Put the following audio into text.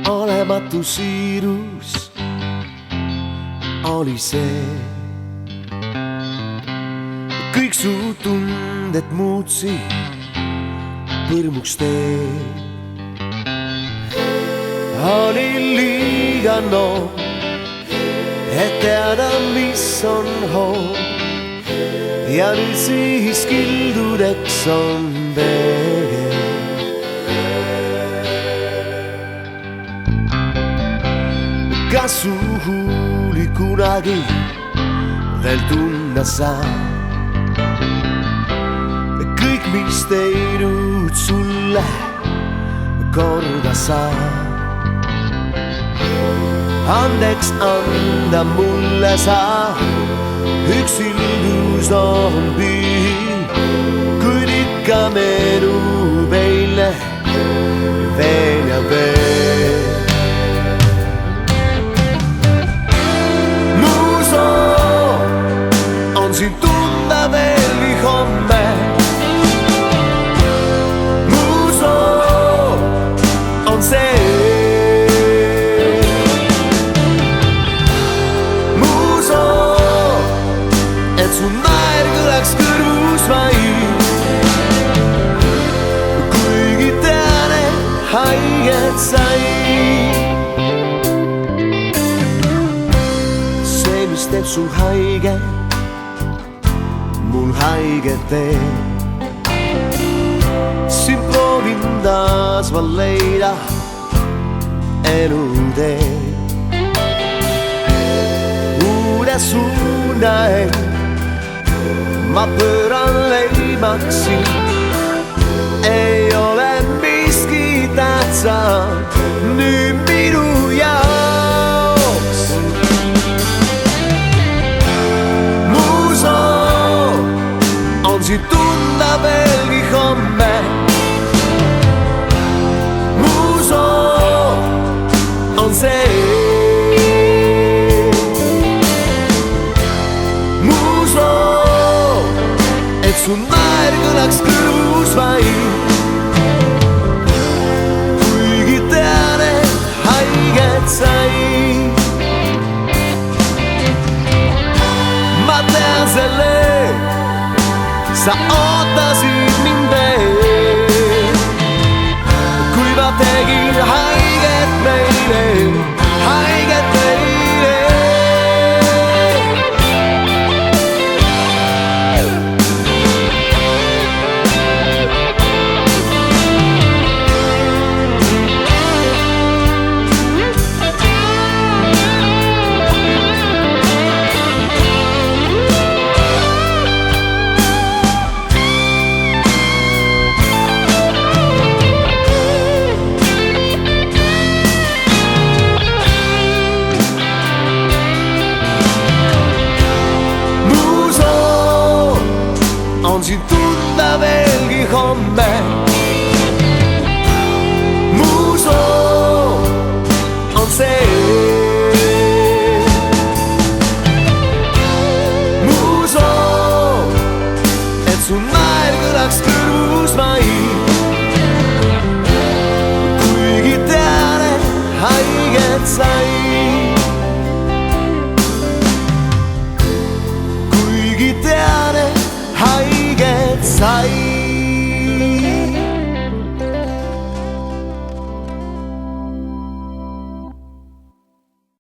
olematu siirus oli see. Kõik su tunded muutsid põrmuks tee. Olin liiga noor, et teada, mis on hoog. Ja nüüd siis kildudeks on tee. Kas su huuli kunagi veel tunda saab? Kõik, mis teinud sulle korda saab. Andeks anda mulle saa, üks ilus on pühi, kuid ikka meenub eile veel ja veel. Mu soov on sind tunda veel nii homme. Mu soov on see, su naer kõlaks kõrvus vaid, kuigi tean, et haiget sai. See, mis teeb sul haige, mul haiget teeb. Siin proovin taas ma leida elutee. Uude suuna ma pööran leidmaksin, ei ole miski tähtsam nüüd minu jaoks. Mu soov on sind tunda veelgi homme. Mu soov on see, et su naer kõlaks kõrvus vaid, kuigi tean, et haiget sai. Ma tean selle, sa ootasid mind veel, kui ma tegin